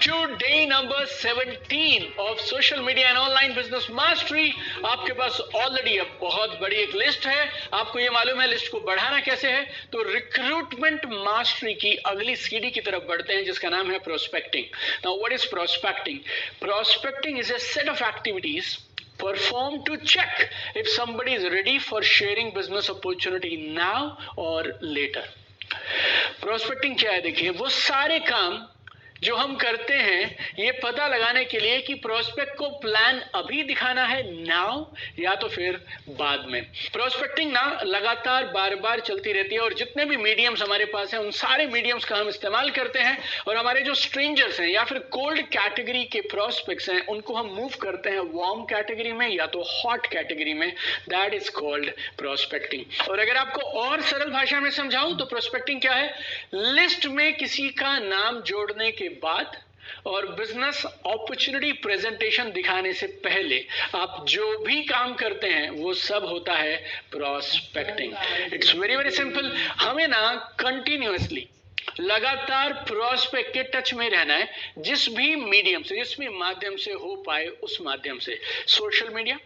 to day number 17 of social media and online business mastery। आपके पास already अब बहुत बड़ी एक लिस्ट है। आपको ये मालूम है लिस्ट को बढ़ाना कैसे है। तो रिक्रूटमेंट मास्टरी की अगली सीढ़ी की तरफ बढ़ते हैं जिसका नाम है prospecting. Now what is prospecting? Prospecting is a set of activities performed to check if somebody is ready for sharing business opportunity now or later। Prospecting क्या है? देखिए, वो सारे काम जो हम करते हैं ये पता लगाने के लिए कि प्रोस्पेक्ट को प्लान अभी दिखाना है नाउ या तो फिर बाद में। प्रोस्पेक्टिंग ना लगातार बार बार चलती रहती है और जितने भी मीडियम्स हमारे पास हैं उन सारे मीडियम्स का हम इस्तेमाल करते हैं और हमारे जो स्ट्रेंजर्स हैं या फिर कोल्ड कैटेगरी के प्रोस्पेक्ट्स हैं उनको हम मूव करते हैं वार्म कैटेगरी में या तो हॉट कैटेगरी में। That is called prospecting. और अगर आपको और सरल भाषा में समझाऊं तो प्रोस्पेक्टिंग क्या है? लिस्ट में किसी का नाम जोड़ने के बाद और बिजनेस अपॉर्चुनिटी प्रेजेंटेशन दिखाने से पहले आप जो भी काम करते हैं वो सब होता है prospecting. It's very very simple. हमें ना कंटिन्यूअसली लगातार प्रोस्पेक्ट के टच में रहना है जिस भी मीडियम से, जिस भी माध्यम से हो पाए उस माध्यम से। Social media,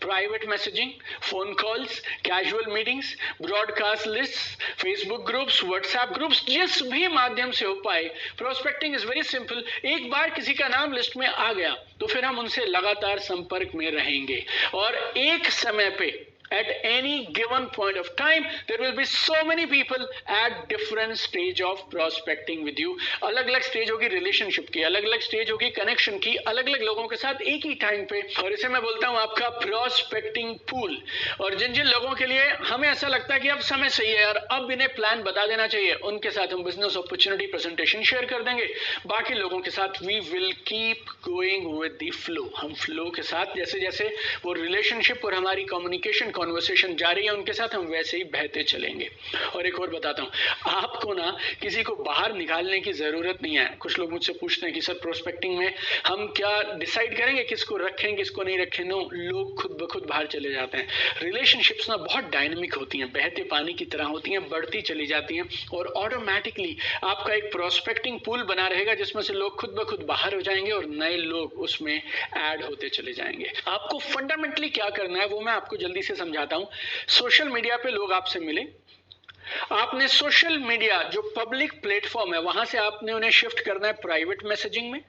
private messaging, phone calls, casual meetings, broadcast list, Facebook groups, WhatsApp groups, जिस भी माध्यम से हो पाए। Prospecting is very simple. एक बार किसी का नाम लिस्ट में आ गया तो फिर हम उनसे लगातार संपर्क में रहेंगे और एक समय पे at any given point of time there will be so many people at different stage of prospecting with you। अलग अलग स्टेज होगी रिलेशनशिप की, अलग अलग स्टेज होगी कनेक्शन की, अलग अलग लोगों के साथ एक ही टाइम पे। और इसे मैं बोलता हूं आपका प्रोस्पेक्टिंग पूल। और जिन जिन लोगों के लिए हमें ऐसा लगता है कि अब समय सही है और अब इन्हें प्लान बता देना चाहिए, उनके साथ हम बिजनेस अपॉर्चुनिटी प्रेजेंटेशन शेयर कर देंगे। बाकी लोगों के साथ we will keep going with the flow. हम फ्लो के साथ जैसे जैसे वो रिलेशनशिप और हमारी कम्युनिकेशन कॉन्वर्सेशन जारी है उनके साथ हम वैसे ही बहते चलेंगे। और एक और बताता हूं, आपको ना किसी को बाहर निकालने की जरूरत नहीं है। कुछ लोग मुझसे पूछते हैं कि सर प्रोस्पेक्टिंग में हम क्या डिसाइड करेंगे किसको रखें किसको नहीं रखें? नो, लोग खुद ब खुद बाहर चले जाते हैं। रिलेशनशिप्स ना बहुत डायनेमिक होती हैं, बहते पानी की तरह होती हैं, बढ़ती चली जाती हैं और ऑटोमेटिकली आपका एक प्रोस्पेक्टिंग पूल बना रहेगा जिसमें से लोग खुद ब खुद बाहर हो जाएंगे और नए लोग उसमें ऐड होते चले जाएंगे। आपको फंडामेंटली क्या करना है वो मैं आपको जल्दी से समझाता हूं। सोशल मीडिया पे लोग आपसे मिले, आपने सोशल मीडिया जो पब्लिक प्लेटफॉर्म है वहां से आपने उन्हें शिफ्ट करना है प्राइवेट मैसेजिंग में।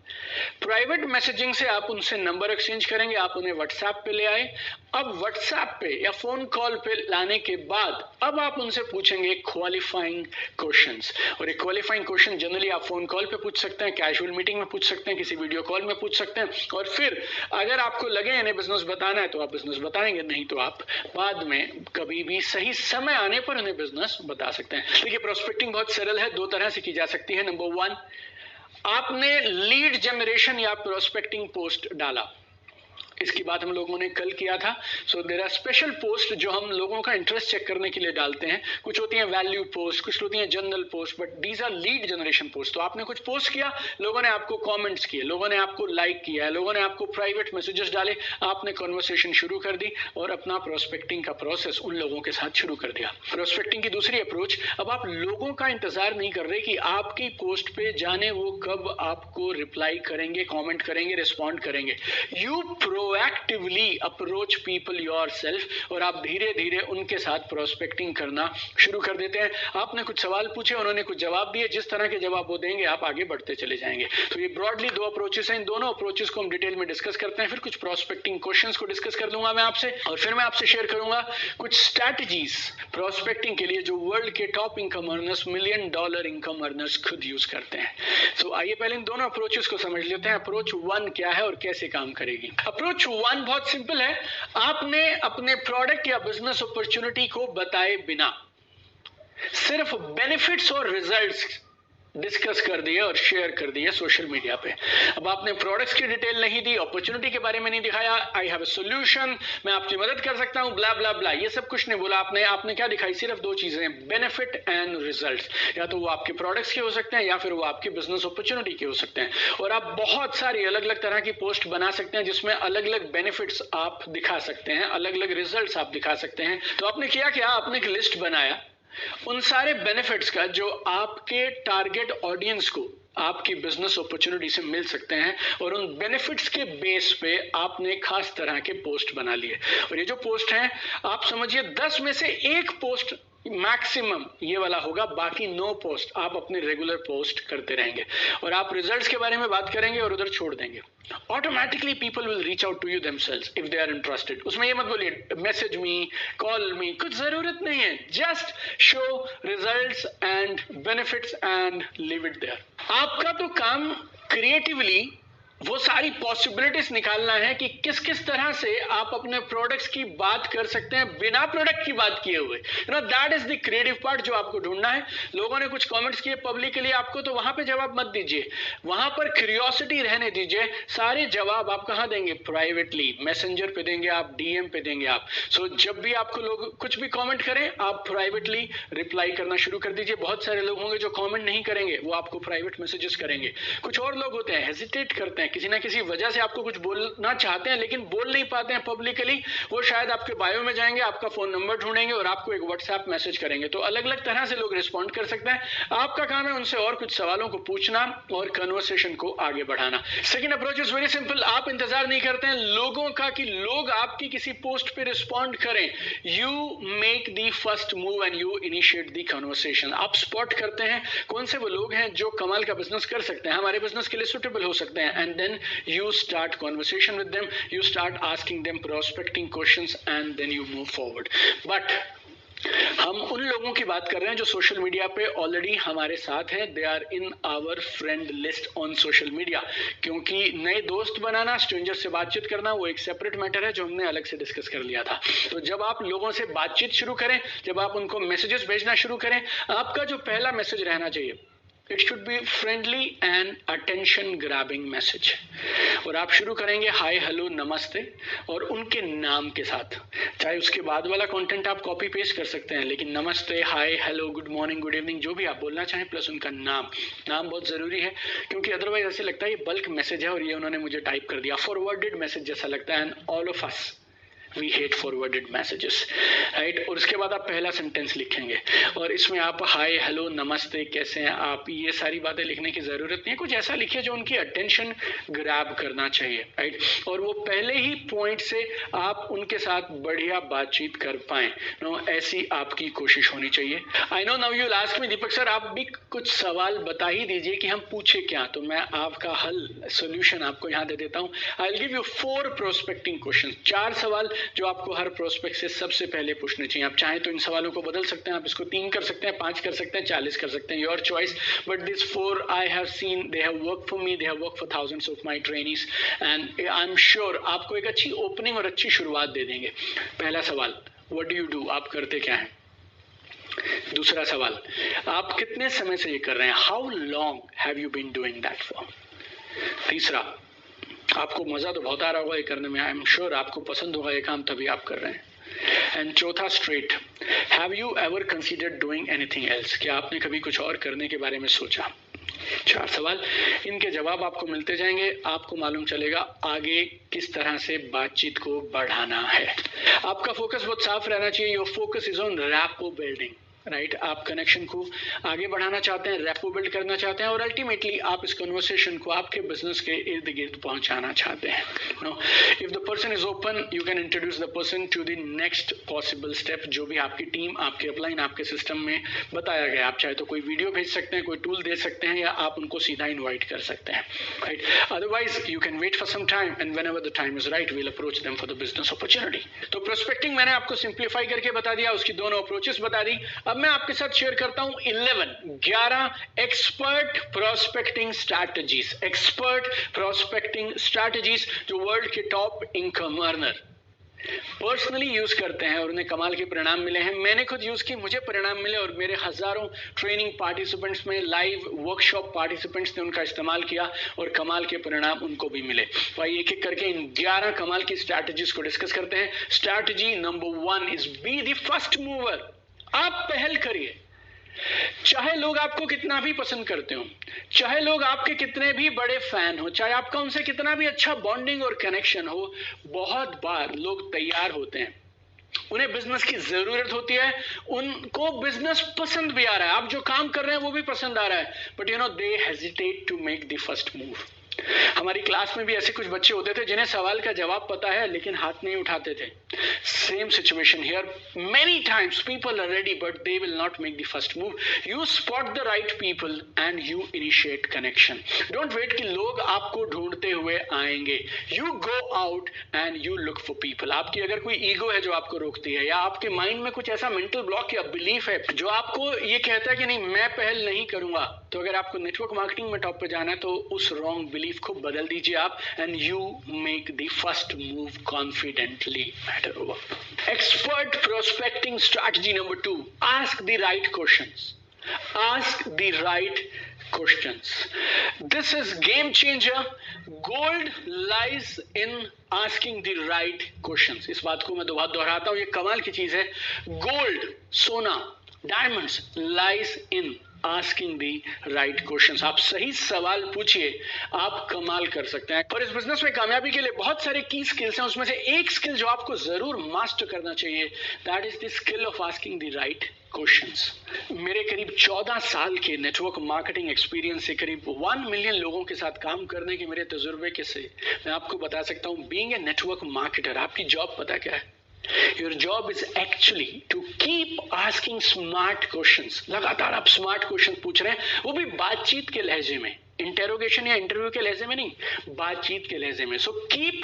प्राइवेट मैसेजिंग से आप उनसे नंबर एक्सचेंज करेंगे, आप उन्हें व्हाट्सएप पे ले आए। अब व्हाट्सएप पे या फोन कॉल पे लाने के बाद अब आप उनसे पूछेंगे क्वालिफाइंग क्वेश्चंस। और एक क्वालिफाइंग क्वेश्चन जनरली आप फोन कॉल पे पूछ सकते हैं, कैजुअल मीटिंग में पूछ सकते हैं, किसी वीडियो कॉल में पूछ सकते हैं। और फिर अगर आपको लगे इन्हें बिजनेस बताना है तो आप बिजनेस बताएंगे, नहीं तो आप बाद में कभी भी सही समय आने पर उन्हें बिजनेस बता सकते हैं। देखिए, प्रोस्पेक्टिंग बहुत सरल है, दो तरह से की जा सकती है। नंबर 1, आपने लीड जनरेशन या प्रोस्पेक्टिंग पोस्ट डाला। इसकी बात हम लोगों ने कल किया था। So there are special post जो हम लोगों का इंटरेस्ट चेक करने के लिए डालते हैं। कुछ होती हैं वैल्यू पोस्ट, कुछ होती हैं general post, but these are lead generation post. तो आपने कुछ पोस्ट किया, लोगों ने आपको कमेंट्स किए, लोगों ने आपको लाइक किया, लोगों ने आपको प्राइवेट मैसेजेस डाले, आपने कन्वर्सेशन शुरू कर दी और अपना प्रोस्पेक्टिंग का प्रोसेस उन लोगों के साथ शुरू कर दिया। प्रोस्पेक्टिंग की दूसरी अप्रोच, अब आप लोगों का इंतजार नहीं कर रहे कि आपकी पोस्ट पे जाने वो कब आपको रिप्लाई करेंगे, कॉमेंट करेंगे, रिस्पॉन्ड करेंगे। You proactively approach people yourself और आप धीरे धीरे उनके साथ प्रोस्पेक्टिंग करना शुरू कर देते हैं। आपने कुछ सवाल पूछे, उन्होंने कुछ जवाब दिए, जिस तरह के जवाब वो देंगे आप आगे बढ़ते चले जाएंगे। तो ये ब्रॉडली 2 अप्रोचेस हैं। इन दोनों अप्रोचेस को हम डिटेल में डिस्कस करते हैं। फिर कुछ प्रोस्पेक्टिंग क्वेश्चंस को डिस्कस कर दूंगा मैं आपसे और फिर मैं आपसे शेयर करूंगा कुछ स्ट्रैटेजीज प्रोस्पेक्टिंग के लिए जो वर्ल्ड के top income earners, $1 million income earners खुद यूज करते हैं। तो आइए पहले इन दोनों अप्रोचेस को समझ लेते हैं। अप्रोच 1 क्या है और कैसे काम करेगी? अप्रोच 1 बहुत सिंपल है। आपने अपने प्रोडक्ट या बिजनेस अपॉर्चुनिटी को बताए बिना सिर्फ बेनिफिट्स और रिजल्ट्स डिस्कस कर दिए और शेयर कर दिए सोशल मीडिया पे। अब आपने प्रोडक्ट्स की डिटेल नहीं दी, अपॉर्चुनिटी के बारे में नहीं दिखाया, आई हैव अ सॉल्यूशन, मैं आपकी मदद कर सकता हूं, ब्ला ब्ला ब्ला, ये सब कुछ नहीं बोला आपने। आपने क्या दिखाई? सिर्फ 2 चीजें, बेनिफिट एंड रिजल्ट्स। या तो वो आपके प्रोडक्ट्स के हो सकते हैं या फिर वो आपकी बिजनेस अपॉर्चुनिटी के हो सकते हैं। और आप बहुत सारी अलग अलग तरह की पोस्ट बना सकते हैं जिसमें अलग अलग बेनिफिट्स आप दिखा सकते हैं, अलग अलग रिजल्ट्स आप दिखा सकते हैं। तो आपने किया क्या? आपने एक लिस्ट बनाया उन सारे बेनिफिट्स का जो आपके टारगेट ऑडियंस को आपकी बिजनेस अपॉर्चुनिटी से मिल सकते हैं, और उन बेनिफिट्स के बेस पे आपने खास तरह के पोस्ट बना लिए। और ये जो पोस्ट हैं, आप समझिए 10 में से एक पोस्ट मैक्सिमम ये वाला होगा, बाकी 9 पोस्ट आप अपने रेगुलर पोस्ट करते रहेंगे, और आप रिजल्ट्स के बारे में बात करेंगे और उधर छोड़ देंगे। Automatically people will reach out to you themselves if they are interested. उसमें ये मत बोलिए मैसेज मी, कॉल मी, कुछ जरूरत नहीं है। Just show results and benefits and leave it there. आपका तो काम क्रिएटिवली वो सारी पॉसिबिलिटीज निकालना है कि किस किस तरह से आप अपने प्रोडक्ट्स की बात कर सकते हैं बिना प्रोडक्ट की बात किए हुए। That is the creative part जो आपको ढूंढना है। लोगों ने कुछ कमेंट्स किए पब्लिकली आपको, तो वहां पे जवाब मत दीजिए, वहां पर क्यूरियोसिटी रहने दीजिए। सारे जवाब आप कहां देंगे? प्राइवेटली, मैसेंजर पे देंगे आप, डीएम पे देंगे आप। सो जब भी आपको लोग कुछ भी कॉमेंट करें, आप प्राइवेटली रिप्लाई करना शुरू कर दीजिए। बहुत सारे लोग होंगे जो कॉमेंट नहीं करेंगे, वो आपको प्राइवेट मैसेजेस करेंगे। कुछ और लोग होते हैं हेजिटेट करते हैं, किसी ना किसी वजह से आपको कुछ बोलना चाहते हैं लेकिन बोल नहीं पाते हैं पब्लिकली। वो शायद आपके बायो में जाएंगे, आपका फोन नंबर ढूंढेंगे और आपको एक व्हाट्सएप मैसेज करेंगे। तो अलग अलग तरह से लोग रिस्पॉन्ड कर सकते हैं। आपका काम है उनसे और कुछ सवालों को पूछना और कन्वर्सेशन को आगे बढ़ाना। Second approach is very simple. आप इंतजार नहीं करते हैं लोगों का कि लोग आपकी किसी पोस्ट पे रिस्पॉन्ड करें। You make the first move and you initiate the conversation. आप स्पॉट करते हैं कौन से वो लोग हैं जो कमाल का बिजनेस कर सकते हैं, हमारे बिजनेस के लिए सुटेबल हो सकते हैं, and then you start conversation with them, you start asking them prospecting questions and then you move forward. But हम उन लोगों की बात कर रहे हैं जो सोशल मीडिया पे ऑलरेडी हमारे साथ हैं। They are in our friend list on social media. क्योंकि नए दोस्त बनाना, स्ट्रेंजर से बातचीत करना, वो एक सेपरेट मैटर है जो हमने अलग से डिस्कस कर लिया था। तो जब आप लोगों से बातचीत शुरू करें, जब आप उनको मैसेजेस भेजना शुरू करें, आपका जो पहला मैसेज रहना चाहिए, it should be friendly and attention grabbing message. और आप शुरू करेंगे हाय हेलो नमस्ते और उनके नाम के साथ। चाहे उसके बाद वाला कंटेंट आप कॉपी पेस्ट कर सकते हैं, लेकिन नमस्ते, hi hello, good morning, good evening, जो भी आप बोलना चाहें, प्लस उनका नाम बहुत जरूरी है। क्योंकि अदरवाइज ऐसे लगता है ये बल्क मैसेज है और ये उन्होंने मुझे टाइप कर दिया, फॉरवर्डेड मैसेज जैसा लगता है। And all of us We hate forwarded messages, right? और उसके बाद आप पहला सेंटेंस लिखेंगे और इसमें आप हाय हेलो नमस्ते कैसे हैं आप, ये सारी बातें लिखने की जरूरत नहीं है। कुछ ऐसा लिखिए जो उनकी अटेंशन ग्रैब करना चाहिए, राइट? और वो पहले ही पॉइंट से आप उनके साथ बढ़िया बातचीत कर पाए, नो, ऐसी आपकी कोशिश होनी चाहिए। I know now you will ask me Deepak sir, आप भी कुछ सवाल बता ही दीजिए कि हम पूछे क्या। तो मैं आपका हल, सोल्यूशन आपको यहाँ दे देता हूँ। I will give you 4 prospecting question, 4 सवाल जो आपको हर प्रोस्पेक्ट से सबसे पहले पूछने चाहिए। आप चाहें तो इन सवालों को बदल सकते हैं, आप इसको 3 कर सकते हैं, 5 कर सकते हैं, 40 कर सकते हैं, your choice. But this 4 I have seen, they have work for me, they have work for thousands of my trainees, and I am sure आपको एक अच्छी ओपनिंग और अच्छी शुरुआत दे देंगे। पहला सवाल, व्हाट डू यू डू, आप करते क्या हैं? दूसरा सवाल, आप कितने समय से ये कर रहे हैं, how long have you been doing that for? तीसरा, आपको मजा तो बहुत आ रहा होगा ये करने में, आई एम श्योर आपको पसंद होगा ये काम, तभी आप कर रहे हैं। एंड चौथा straight, have you ever considered doing anything else, क्या आपने कभी कुछ और करने के बारे में सोचा? 4 सवाल, इनके जवाब आपको मिलते जाएंगे, आपको मालूम चलेगा आगे किस तरह से बातचीत को बढ़ाना है। आपका फोकस बहुत साफ रहना चाहिए। Your focus is on rapport building, right? आप कनेक्शन को आगे बढ़ाना चाहते हैं, रैपो बिल्ड करना चाहते हैं और अल्टीमेटली आप इस कन्वर्सेशन को आपके बिजनेस के इर्द गिर्द पहुंचाना चाहते हैं। No, if the person is open, you can introduce the person to the next possible step, जो भी आपकी टीम, आपके अपलाइन, आपके सिस्टम में बताया गया। आप चाहे तो कोई वीडियो भेज सकते हैं, कोई टूल दे सकते हैं, या आप उनको सीधा इन्वाइट कर सकते हैं, right? Otherwise you can wait for some time and whenever the time is right, we will approach them for the business opportunity. तो प्रोस्पेक्टिंग मैंने आपको सिंप्लीफाई करके बता दिया, उसकी दोनों अप्रोचेस बता दी। अब मैं आपके साथ शेयर करता हूं 11 expert prospecting strategies, expert prospecting strategies जो वर्ल्ड के top income earner personally use करते हैं और उन्हें कमाल के परिणाम मिले हैं। मैंने खुद यूज की, मुझे परिणाम मिले और मेरे हजारों ट्रेनिंग पार्टिसिपेंट्स में, लाइव वर्कशॉप पार्टिसिपेंट्स ने उनका इस्तेमाल किया और कमाल के परिणाम उनको भी मिले। तो आइए एक एक करके इन 11 कमाल की स्ट्रैटेजीज को डिस्कस करते हैं। Strategy number 1 is be the first mover. आप पहल करिए, चाहे लोग आपको कितना भी पसंद करते हो, चाहे लोग आपके कितने भी बड़े फैन हो, चाहे आपका उनसे कितना भी अच्छा बॉन्डिंग और कनेक्शन हो, बहुत बार लोग तैयार होते हैं उन्हें बिजनेस की जरूरत होती है, उनको बिजनेस पसंद भी आ रहा है, आप जो काम कर रहे हैं वो भी पसंद आ रहा है, but you know they hesitate to make the first move. हमारी क्लास में भी ऐसे कुछ बच्चे होते थे जिन्हें सवाल का जवाब पता है लेकिन हाथ नहीं उठाते थे। Same situation here, many times people are ready but they will not make the first move. You spot the right people and you initiate connection. Don't wait कि लोग आपको ढूंढते हुए आएंगे, you go out and you look for people. आपकी अगर कोई ego है जो आपको रोकती है, या आपके माइंड में कुछ ऐसा मेंटल ब्लॉक या बिलीफ है जो आपको ये कहता है कि नहीं मैं पहल नहीं करूंगा, तो अगर आपको नेटवर्क मार्केटिंग में टॉप पे जाना है तो उस रॉन्ग बिलीफ को बदल दीजिए आप, and you make the first move confidently. Matter over. Expert prospecting strategy number 2, ask the right questions. Ask the right questions. This is game changer. Gold lies in asking the right questions. इस बात को मैं दोहराता हूं, ये कमाल की चीज है। गोल्ड, सोना, diamonds lies in asking the right questions. आप सही सवाल पूछिए, आप कमाल कर सकते हैं। और इस बिजनेस में कामयाबी के लिए बहुत सारे की स्किल्स हैं, उसमें से एक स्किल जो आपको जरूर मास्टर करना चाहिए, that is the skill of asking the right questions. मेरे करीब 14 साल के नेटवर्क मार्केटिंग एक्सपीरियंस से करीब 1 मिलियन लोगों के साथ काम करने के मेरे तजुर्बे के से मैं आपको बता सकता हूं, बीइंग ए नेटवर्क मार्केटर आपकी जॉब पता क्या है? Your job is actually to keep asking smart questions. लगातार आप स्मार्ट क्वेश्चन पूछ रहे हैं, वो भी बातचीत के लहजे में, इंटेरोगेशन या इंटरव्यू के लहजे में नहीं, बातचीत के लहजे में। So keep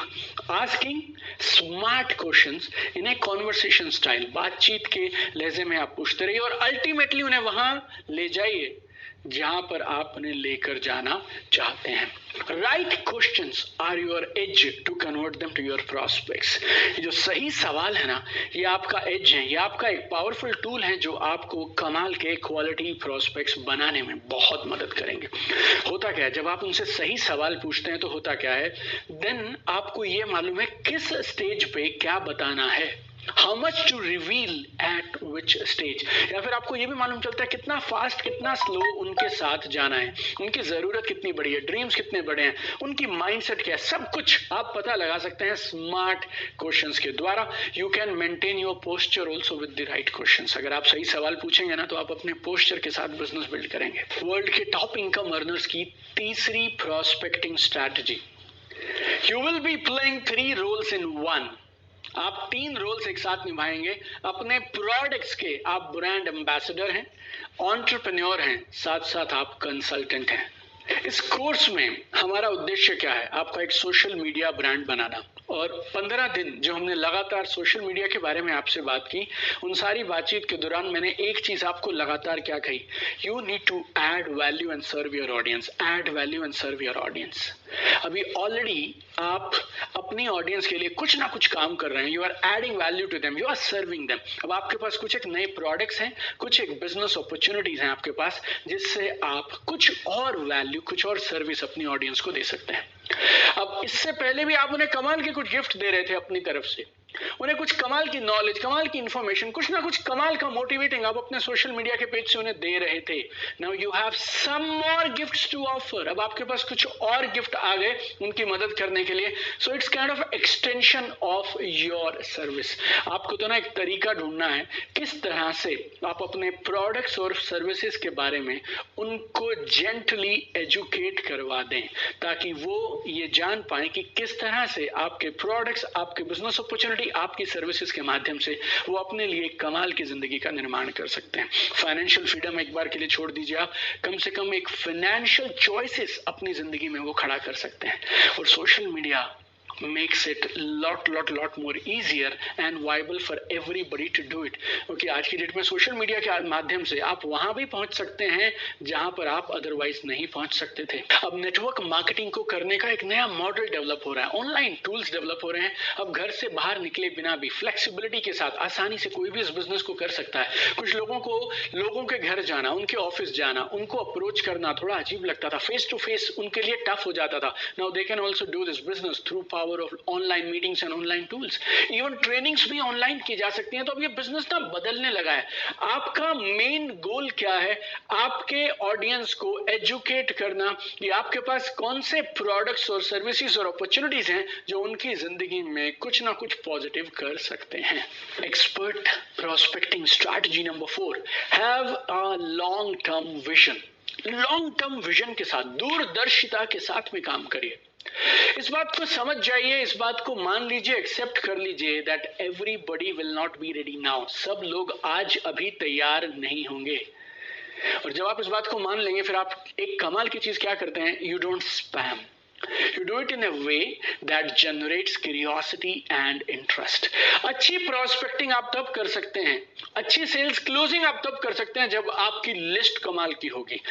asking smart questions in A conversation style. बातचीत के लहजे में आप पूछते रहिए और अल्टीमेटली उन्हें वहां ले जाइए जहां पर आप उन्हें लेकर जाना चाहते हैं। Right questions are your edge to convert them to your prospects. जो सही सवाल है ना, ये आपका एज है, ये आपका एक पावरफुल टूल है जो आपको कमाल के क्वालिटी प्रॉस्पेक्ट्स बनाने में बहुत मदद करेंगे। होता क्या है, जब आप उनसे सही सवाल पूछते हैं तो होता क्या है, देन आपको ये मालूम है किस स्टेज पे क्या बताना है, how much to reveal at which stage, या फिर आपको ये भी मालूम चलता है कितना फास्ट कितना स्लो उनके साथ जाना है, उनकी जरूरत कितनी बड़ी है, ड्रीम्स कितने बड़े हैं, उनकी माइंडसेट क्या है, सब कुछ आप पता लगा सकते हैं स्मार्ट क्वेश्चंस के द्वारा। You can maintain your posture also with the right questions. अगर आप सही सवाल पूछेंगे ना तो आप अपने पोस्चर के साथ बिजनेस बिल्ड करेंगे। वर्ल्ड के टॉप इनकम अर्नर्स की तीसरी prospecting strategy, you will be playing 3 roles in 1। आप 3 रोल्स एक साथ निभाएंगे। अपने प्रोडक्ट्स के आप ब्रांड एम्बेसडर हैं, एंटरप्रेन्योर हैं, साथ साथ आप कंसल्टेंट हैं। इस कोर्स में हमारा उद्देश्य क्या है, आपका एक सोशल मीडिया ब्रांड बनाना। और 15 दिन जो हमने लगातार सोशल मीडिया के बारे में आपसे बात की, उन सारी बातचीत के दौरान मैंने एक चीज आपको लगातार क्या कही, you need to add value and serve your audience, add value and serve your audience. अभी ऑलरेडी आप अपनी ऑडियंस के लिए कुछ ना कुछ काम कर रहे हैं, you are adding value to them, you are serving them. अब आपके पास कुछ एक नए प्रोडक्ट्स हैं, कुछ एक बिजनेस अपॉर्चुनिटीज हैं आपके पास, जिससे आप कुछ और वैल्यू, कुछ और सर्विस अपनी ऑडियंस को दे सकते हैं। अब इससे पहले भी आप उन्हें कमाल के कुछ गिफ्ट दे रहे थे अपनी तरफ से, उन्हें कुछ कमाल की नॉलेज, कमाल की इंफॉर्मेशन, कुछ ना कुछ कमाल का मोटिवेटिंग आप अपने सोशल मीडिया के पेज से उन्हें दे रहे थे। Now you have some more gifts to offer. अब आपके पास कुछ और गिफ्ट आ गए उनकी मदद करने के लिए। So it's kind of extension of your service. आपको तो ना एक तरीका ढूंढना है किस तरह से आप अपने प्रोडक्ट्स और सर्विसेज के बारे में उनको जेंटली एजुकेट करवा दें, ताकि वो ये जान पाए कि किस तरह से आपके प्रोडक्ट्स, आपके बिजनेस अपॉर्चुनिटी, आपकी सर्विसेज के माध्यम से वो अपने लिए कमाल की जिंदगी का निर्माण कर सकते हैं। फाइनेंशियल फ्रीडम एक बार के लिए छोड़ दीजिए, आप कम से कम एक फाइनेंशियल चॉइसेस अपनी जिंदगी में वो खड़ा कर सकते हैं। और social media makes it lot more easier and viable for everybody to do it, क्योंकि आज की डेट में सोशल मीडिया के माध्यम से आप वहां भी पहुंच सकते हैं जहां पर आप अदरवाइज नहीं पहुंच सकते थे। अब नेटवर्क मार्केटिंग को करने का एक नया मॉडल डेवलप हो रहा है, ऑनलाइन टूल्स डेवलप हो रहे हैं। अब घर से बाहर निकले बिना भी फ्लेक्सिबिलिटी के साथ आसानी से कोई भी इस बिजनेस को कर सकता है। कुछ लोगों को लोगों के घर जाना, उनके ऑफिस जाना, उनको अप्रोच करना थोड़ा अजीब लगता था, फेस टू फेस उनके लिए टफ हो जाता था। Now they can also do this business through power power of online meetings and online tools, even trainings भी ऑनलाइन की जा सकती हैं। तो अब ये बिजनेस ना बदलने लगा है। आपका मेन गोल क्या है? आपके ऑडियंस को एजुकेट करना कि आपके पास कौन से प्रोडक्ट्स और सर्विसेज और अपॉर्चुनिटीज हैं जो उनकी जिंदगी में कुछ ना कुछ पॉजिटिव कर सकते हैं। Expert prospecting strategy number 4, have a long term vision. Long term vision के साथ, दूरदर्शिता के साथ में काम करिए। इस बात को समझ जाइए, इस बात को मान लीजिए, एक्सेप्ट कर लीजिए that everybody will not be ready now. सब लोग आज अभी तैयार नहीं होंगे। और जब आप इस बात को मान लेंगे, फिर आप एक कमाल की चीज क्या करते हैं, you don't spam, you do it in a way that generates curiosity and interest. अच्छी प्रोस्पेक्टिंग आप तब कर सकते हैं, अच्छी सेल्स क्लोजिंग आप तब कर सकते हैं जब आपकी लिस्ट कमाल की होगी।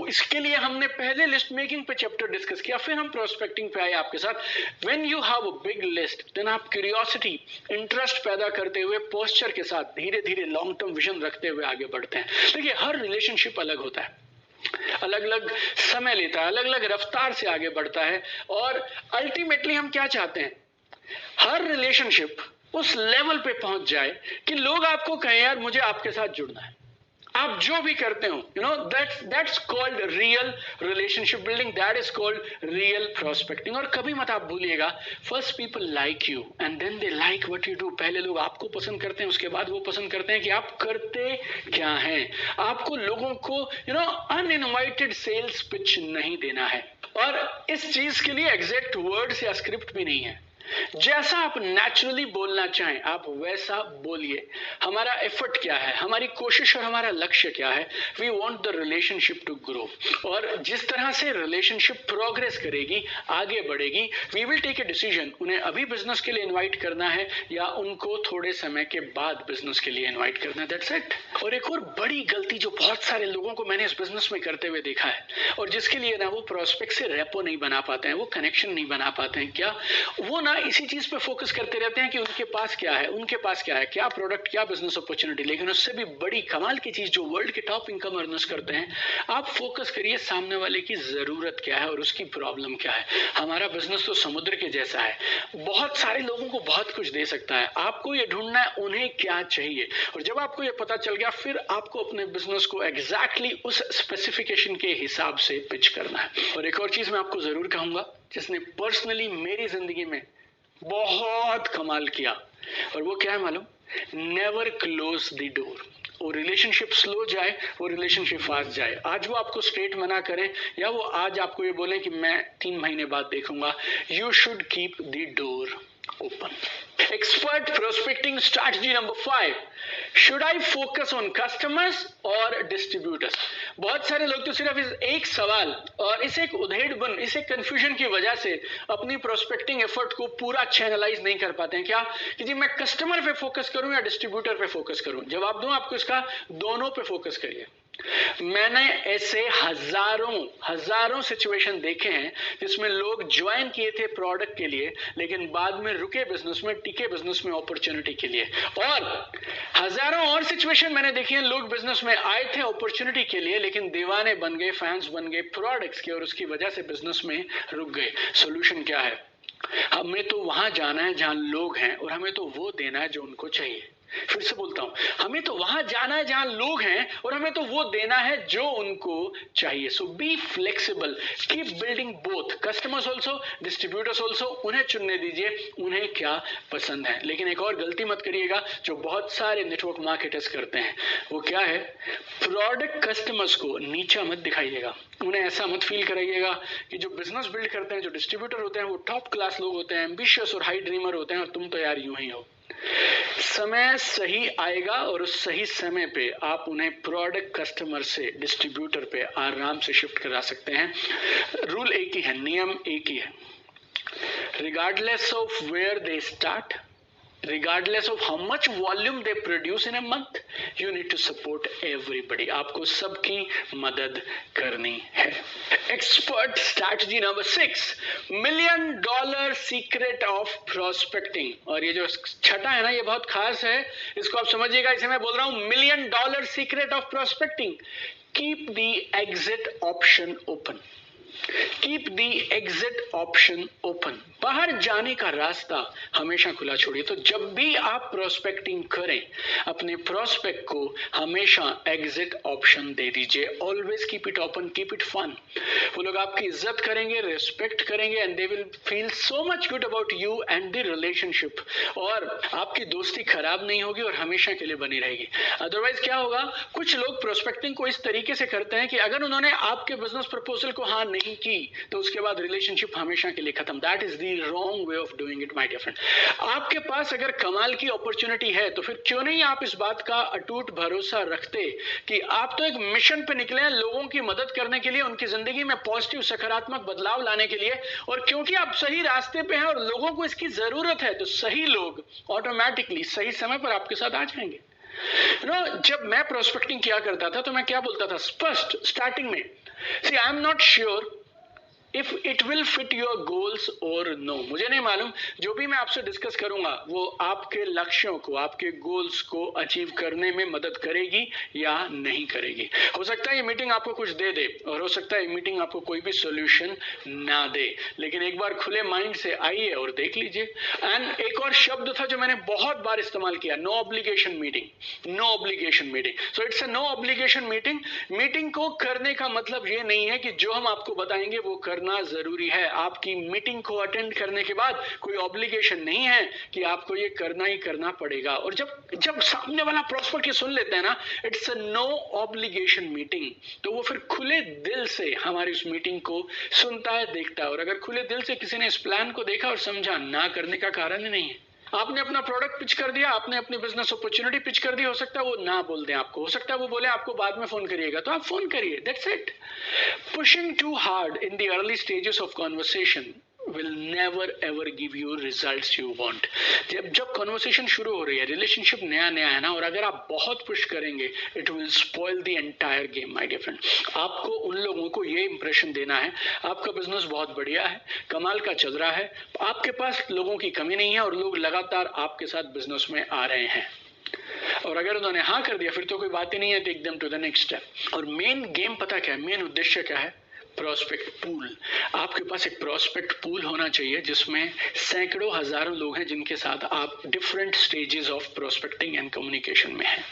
इसके लिए हमने पहले लिस्ट मेकिंग पे चैप्टर डिस्कस किया, फिर हम प्रोस्पेक्टिंग पे आए आपके साथ। When you have a big list, then आप क्यूरियोसिटी, इंटरेस्ट पैदा करते हुए पोस्चर के साथ धीरे धीरे लॉन्ग टर्म विजन रखते हुए आगे बढ़ते हैं। देखिए, हर रिलेशनशिप अलग होता है, अलग अलग समय लेता है, अलग अलग रफ्तार से आगे बढ़ता है। और अल्टीमेटली हम क्या चाहते हैं, हर रिलेशनशिप उस लेवल पे पहुंच जाए कि लोग आपको कहें यार मुझे आपके साथ जुड़ना है। आप जो भी करते हो, you know, that's called real relationship building, that is called real prospecting. और कभी मत आप भूलिएगा, first people like you and then they like what you do. पहले लोग आपको पसंद करते हैं, उसके बाद वो पसंद करते हैं कि आप करते क्या हैं। आपको लोगों को अनइनवाइटेड सेल्स पिच नहीं देना है। और इस चीज के लिए एग्जैक्ट वर्ड्स या स्क्रिप्ट भी नहीं है। जैसा आप नेचुरली बोलना चाहें आप वैसा बोलिए। हमारा एफर्ट क्या है, हमारी कोशिश और हमारा लक्ष्य क्या है, we want the relationship to grow. और जिस तरह से रिलेशनशिप प्रोग्रेस करेगी, आगे बढ़ेगी, we will take a decision, उन्हें अभी बिजनेस के लिए इनवाइट करना है या उनको थोड़े समय के बाद बिजनेस के लिए इनवाइट करना है। That's it. और एक और बड़ी गलती जो बहुत सारे लोगों को मैंने इस बिजनेस में करते हुए देखा है, और जिसके लिए ना वो प्रोस्पेक्ट से रेपो नहीं बना पाते हैं, वो कनेक्शन नहीं बना पाते हैं, क्या वो ना इसी चीज पे फोकस करते रहते हैं कि उनके पास क्या है, उनके पास क्या है, क्या प्रोडक्ट, क्या बिजनेस अपॉर्चुनिटी। लेकिन उससे भी बड़ी कमाल की चीज जो वर्ल्ड के टॉप इनकम अर्नर्स करते हैं, आप फोकस करिए सामने वाले की जरूरत क्या है और उसकी प्रॉब्लम क्या है। हमारा बिजनेस तो समुद्र के जैसा है, बहुत सारे लोगों को बहुत कुछ दे सकता है। आपको ये ढूंढना है उन्हें क्या चाहिए, और जब आपको ये पता चल गया, फिर आपको अपने बिजनेस को एग्जैक्टली उस स्पेसिफिकेशन के हिसाब से पिच करना है। और एक और चीज मैं आपको जरूर कहूंगा, जिसने पर्सनली मेरी जिंदगी में बहुत कमाल किया, और वो क्या है मालूम, नेवर क्लोज द डोर। वो रिलेशनशिप स्लो जाए, वो रिलेशनशिप फास्ट जाए, आज वो आपको स्ट्रेट मना करें या वो आज आपको ये बोले कि मैं 3 महीने बाद देखूंगा, you should keep the door open. Expert prospecting strategy number 5, should I focus on customers और डिस्ट्रीब्यूटर्स। बहुत सारे लोग तो सिर्फ इस एक सवाल और इस एक उधेड़बुन, इस एक कंफ्यूजन की वजह से अपनी प्रोस्पेक्टिंग एफर्ट को पूरा चैनलाइज नहीं कर पाते हैं। क्या कि जी मैं कस्टमर पे फोकस करूं या डिस्ट्रीब्यूटर पे फोकस करूं? जवाब दूं आपको इसका, दोनों पे फोकस करिए। मैंने ऐसे हजारों सिचुएशन देखे हैं जिसमें लोग ज्वाइन किए थे प्रोडक्ट के लिए, लेकिन बाद में रुके बिजनेस में, टिके बिजनेस में अपॉर्चुनिटी के लिए। और हजारों और सिचुएशन मैंने देखी हैं, लोग बिजनेस में आए थे अपॉर्चुनिटी के लिए, लेकिन दीवाने बन गए, फैंस बन गए प्रोडक्ट्स के, और उसकी वजह से बिजनेस में रुक गए। सोल्यूशन क्या है? हमें तो वहां जाना है जहां लोग हैं, और हमें तो वो देना है जो उनको चाहिए। फिर से बोलता हूं, हमें तो वहां जाना है जहां लोग हैं, और हमें तो वो देना है जो उनको चाहिए। So be flexible, keep building both, customers also, distributors also. उन्हें चुनने दीजिए उन्हें क्या पसंद है। लेकिन एक और गलती मत करिएगा जो बहुत सारे नेटवर्क मार्केटर्स करते हैं, वो क्या है, प्रोडक्ट कस्टमर्स को नीचा मत दिखाइएगा, उन्हें ऐसा मत फील कराइएगा कि जो बिजनेस बिल्ड करते हैं, जो डिस्ट्रीब्यूटर होते हैं, वो टॉप क्लास लोग होते हैं, एम्बिशियस और हाई ड्रीमर होते हैं, और तुम तो यार यूं ही हो। समय सही आएगा और उस सही समय पे आप उन्हें प्रोडक्ट कस्टमर से डिस्ट्रीब्यूटर पे आराम से शिफ्ट करा सकते हैं। रूल एक ही है, नियम एक ही है, regardless of where they start, regardless of how much volume they produce in a month, you need to support everybody. आपको सबकी मदद करनी है। Expert strategy number 6, $1 million secret of prospecting। और ये जो छठा है ना, ये बहुत खास है, इसको आप समझिएगा। इसे मैं बोल रहा हूं $1 million secret of prospecting, keep the exit option open। Keep the exit option open, बाहर जाने का रास्ता हमेशा खुला छोड़िए। तो जब भी आप प्रोस्पेक्टिंग करें, अपने प्रोस्पेक्ट को हमेशा एग्जिट ऑप्शन दे दीजिए। Always keep it open, keep it fun. वो लोग आपकी इज्जत करेंगे, रिस्पेक्ट करेंगे, and they will feel so much good about you and the relationship. और आपकी दोस्ती खराब नहीं होगी और हमेशा के लिए बनी रहेगी। अदरवाइज क्या होगा, कुछ लोग प्रोस्पेक्टिंग को इस तरीके से करते हैं कि अगर उन्होंने आपके बिजनेस प्रपोजल को हाँ नहीं की तो उसके बाद रिलेशनशिप हमेशा के लिए खत्म। That is the wrong way of doing it my dear friend. आपके पास अगर कमाल की अपॉर्चुनिटी है तो फिर क्यों नहीं आप इस बात का अटूट भरोसा रखते कि आप तो एक मिशन पे निकले हैं लोगों की मदद करने के लिए, उनकी जिंदगी में पॉजिटिव सकारात्मक बदलाव लाने के लिए। और क्योंकि आप सही रास्ते पे हैं और लोगों को इसकी जरूरत है, तो सही लोग ऑटोमेटिकली सही समय पर आपके साथ आ जाएंगे। जब मैं प्रोस्पेक्टिंग किया करता था तो मैं क्या बोलता था स्पष्ट स्टार्टिंग में, see I am not sure if it will fit your goals और नो। मुझे नहीं मालूम जो भी मैं आपसे डिस्कस करूंगा वो आपके लक्ष्यों को, आपके गोल्स को अचीव करने में मदद करेगी या नहीं करेगी। हो सकता है ये मीटिंग आपको कुछ दे दे और हो सकता है ये मीटिंग आपको कोई भी सॉल्यूशन ना दे, लेकिन एक बार खुले माइंड से आइए और देख लीजिए। एंड एक और शब्द था जो मैंने बहुत बार इस्तेमाल किया, no obligation meeting. No obligation meeting, so it's a no obligation meeting. Meeting को करने का मतलब ये नहीं है कि जो हम आपको बताएंगे वो करना जरूरी है। आपकी मीटिंग को अटेंड करने के बाद कोई ऑब्लिगेशन नहीं है कि आपको ये करना ही करना पड़ेगा। और जब सामने वाला प्रोस्पेक्ट ये सुन लेते हैं ना, it's a no obligation meeting, तो वो फिर खुले दिल से हमारी उस मीटिंग को सुनता है, देखता है। और अगर खुले दिल से किसी ने इस प्लान को देखा और समझा, ना करने का कारण ही नहीं है। आपने अपना प्रोडक्ट पिच कर दिया, आपने अपनी बिजनेस अपॉर्चुनिटी पिच कर दी, हो सकता है वो ना बोल दें आपको, हो सकता है वो बोले आपको बाद में फोन करिएगा, तो आप फोन करिए, that's it. Pushing too hard in the early stages of conversation will never ever give you results you want। जब कॉन्वर्सेशन शुरू हो रही है, रिलेशनशिप नया नया है ना, और अगर आप बहुत पुश करेंगे, it will spoil the entire game my dear friend. आपको उन लोगों को ये इंप्रेशन देना है आपका बिजनेस बहुत बढ़िया है, कमाल का चल रहा है, आपके पास लोगों की कमी नहीं है और लोग लगातार आपके साथ बिजनेस में आ रहे हैं। और अगर उन्होंने हाँ कर दिया फिर तो कोई बात ही नहीं है, take them to the next step. और मेन गेम पता क्या है, मेन उद्देश्य क्या है, प्रोस्पेक्ट पूल। आपके पास एक प्रोस्पेक्ट पूल होना चाहिए जिसमें सैकड़ों हजारों लोग हैं जिनके साथ आप different stages of prospecting and communication में हैं।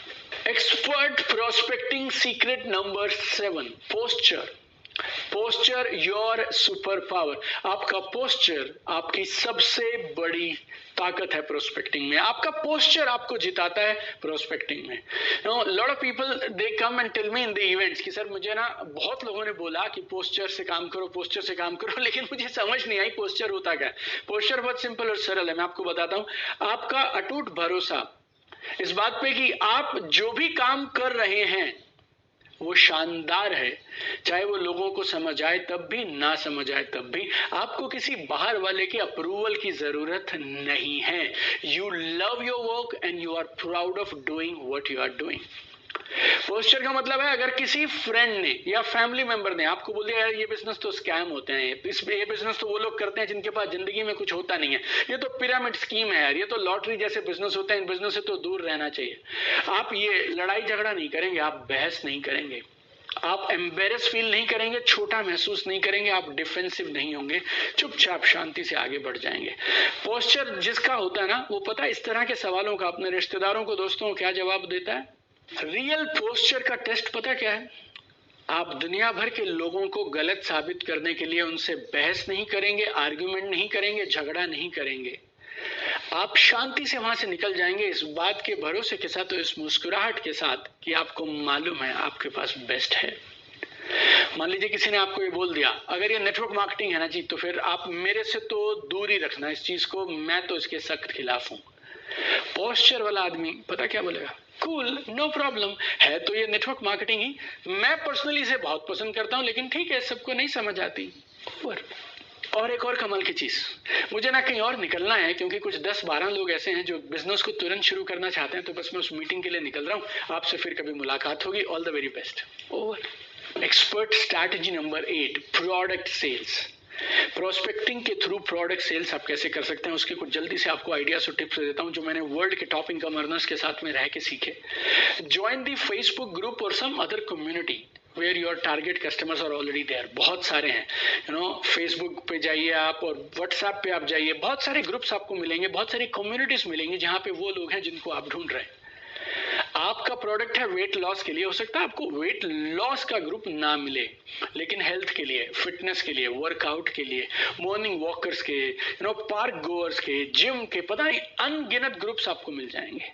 Expert prospecting secret number 7, posture. Posture your super power. आपका पोस्चर आपकी सबसे बड़ी ताकत है प्रोस्पेक्टिंग में। आपका पोस्चर आपको जिताता है प्रोस्पेक्टिंग में। Lot of people they come and tell me in the events कि सर मुझे ना बहुत लोगों ने बोला कि पोस्चर से काम करो, पोस्चर से काम करो, लेकिन मुझे समझ नहीं आई पोस्चर होता क्या है। पोस्चर बहुत सिंपल और सरल है, मैं आपको बताता हूं। आपका अटूट भरोसा इस बात पे कि आप जो भी काम कर रहे हैं वो शानदार है, चाहे वो लोगों को समझ आए तब भी, ना समझ आए तब भी। आपको किसी बाहर वाले के अप्रूवल की जरूरत नहीं है। You love your work and you are proud of doing what you are doing. Posture का मतलब है अगर किसी फ्रेंड ने या फैमिली मेंबर ने आपको बोल दिया यार ये बिजनेस तो स्कैम होते हैं, ये बिजनेस तो वो लोग करते हैं जिनके पास जिंदगी में कुछ होता नहीं है, ये तो पिरामिड स्कीम है यार, ये तो लॉटरी जैसे बिजनेस होते हैं, इन बिजनेस से तो दूर रहना चाहिए। आप ये लड़ाई झगड़ा नहीं करेंगे, आप बहस नहीं करेंगे, आप एम्बेरस फील नहीं करेंगे, छोटा महसूस नहीं करेंगे, आप डिफेंसिव नहीं होंगे, चुपचाप शांति से आगे बढ़ जाएंगे। पोस्चर जिसका होता है ना, वो पता है इस तरह के सवालों का अपने रिश्तेदारों को, दोस्तों को क्या जवाब देता है। रियल पोस्चर का टेस्ट पता क्या है, आप दुनिया भर के लोगों को गलत साबित करने के लिए उनसे बहस नहीं करेंगे, आर्ग्यूमेंट नहीं करेंगे, झगड़ा नहीं करेंगे, आप शांति से वहां से निकल जाएंगे इस बात के भरोसे के साथ और इस मुस्कुराहट के साथ कि आपको मालूम है आपके पास बेस्ट है। मान लीजिए किसी ने आपको ये बोल दिया, अगर ये नेटवर्क मार्केटिंग है ना जी, तो फिर आप मेरे से तो दूर ही रखना इस चीज को, मैं तो इसके सख्त खिलाफ हूं। पोस्चर वाला आदमी पता क्या बोलेगा, कूल, नो प्रॉब्लम, है तो ये नेटवर्क मार्केटिंग ही, मैं पर्सनली इसे बहुत पसंद करता हूं, लेकिन ठीक है सबको नहीं समझ आती। और एक और कमाल की चीज, मुझे ना कहीं और निकलना है क्योंकि कुछ 10-12 लोग ऐसे हैं जो बिजनेस को तुरंत शुरू करना चाहते हैं, तो बस मैं उस मीटिंग के लिए निकल रहा हूं। आपसे फिर कभी मुलाकात होगी। All the very best. Over. Expert strategy number 8, product sales. Prospecting के थ्रू प्रोडक्ट सेल्स आप कैसे कर सकते हैं, उसके कुछ जल्दी से आपको आइडियाज और टिप्स देता हूं जो मैंने वर्ल्ड के टॉप इनकम अर्नर्स के साथ में रह के सीखे। ज्वाइन द फेसबुक ग्रुप और some other community where your target customers are already there. बहुत सारे हैं, फेसबुक पे जाइए आप और व्हाट्सएप पे आप जाइए, बहुत सारे ग्रुप्स आपको मिलेंगे, बहुत सारी कम्युनिटीज मिलेंगी जहां पे वो लोग हैं जिनको आप ढूंढ रहे हैं। आपका प्रोडक्ट है वेट लॉस के लिए, हो सकता है आपको वेट लॉस का ग्रुप ना मिले, लेकिन हेल्थ के लिए, फिटनेस के लिए, वर्कआउट के लिए, मॉर्निंग वॉकर्स के, पार्क गोअर्स के, जिम के, पता नहीं अनगिनत ग्रुप्स आपको मिल जाएंगे।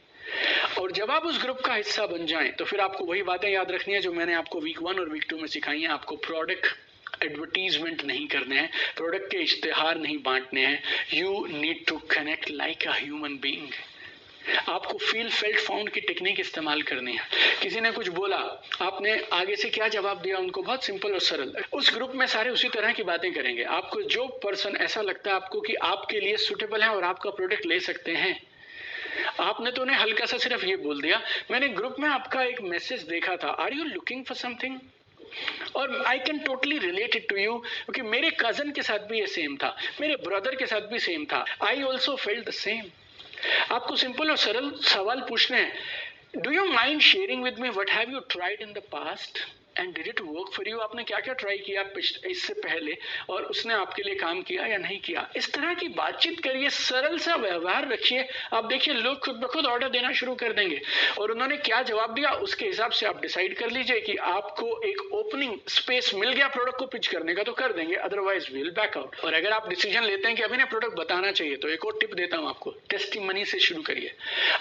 और जब आप उस ग्रुप का हिस्सा बन जाएं तो फिर आपको वही बातें याद रखनी है जो मैंने आपको वीक 1 और वीक 2 में सिखाई हैं। आपको प्रोडक्ट एडवर्टीजमेंट नहीं करने हैं, प्रोडक्ट के इश्तेहार नहीं बांटने हैं। You need to connect like a human being. आपको फील फेल्ट फाउंड की टेक्निक इस्तेमाल करनी है। किसी ने कुछ बोला, आपने आगे से क्या जवाब दिया उनको, बहुत सिंपल और सरल। उस ग्रुप में सारे उसी तरह की बातें करेंगे। आपको जो पर्सन ऐसा लगता है आपको कि आपके लिए सुटेबल है और आपका प्रोडक्ट ले सकते हैं, आपने तो उन्हें हल्का सा सिर्फ ये बोल दिया, मैंने ग्रुप में आपका एक मैसेज देखा था, are you looking for something, और I can totally relate it to you, क्योंकि मेरे कजन के साथ भी ये सेम था, मेरे ब्रदर के साथ भी सेम था, I also felt the same. आपको सिंपल और सरल सवाल पूछने हैं, do you mind sharing with me what have you tried in the past and did it work for you. आपने क्या क्या ट्राई किया इससे पहले और उसने आपके लिए काम किया या नहीं किया। इस तरह की बातचीत करिए, सरल सा व्यवहार रखिए। आप देखिए लोग खुद ब खुद ऑर्डर देना शुरू कर देंगे, और उन्होंने क्या जवाब दिया उसके हिसाब से आप डिसाइड कर लीजिए कि आपको एक ओपनिंग स्पेस मिल गया प्रोडक्ट को पिच करने का तो कर देंगे, अदरवाइज विल बैक आउट। और अगर आप डिसीजन लेते हैं कि अभी ना प्रोडक्ट बताना चाहिए, तो एक और टिप देता हूं आपको, टेस्टिमनी से शुरू करिए।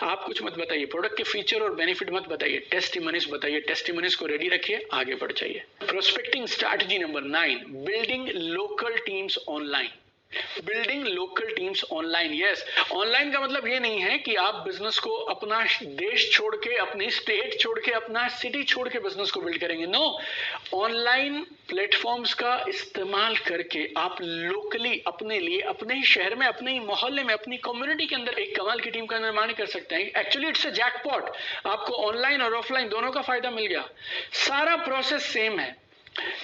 आप कुछ मत बताइए, प्रोडक्ट के फीचर और बेनिफिट मत बताइए, टेस्टिमनीज बताइए। टेस्टिमनीज को रेडी रखिए, आगे बढ़ जाइए। Prospecting strategy number 9, building local teams online. Building local teams online. Yes, online का मतलब ये नहीं है कि आप बिजनेस को अपना देश छोड़ के, अपनी स्टेट छोड़ के, अपना सिटी छोड़ के बिजनेस को बिल्ड करेंगे। नो, ऑनलाइन प्लेटफॉर्म्स का इस्तेमाल करके आप लोकली अपने लिए, अपने ही शहर में, अपने ही मोहल्ले में, अपनी कम्युनिटी के अंदर एक कमाल की टीम का निर्माण कर सकते हैं। Actually it's a jackpot. आपको ऑनलाइन और ऑफलाइन दोनों का फायदा मिल गया। सारा प्रोसेस सेम है,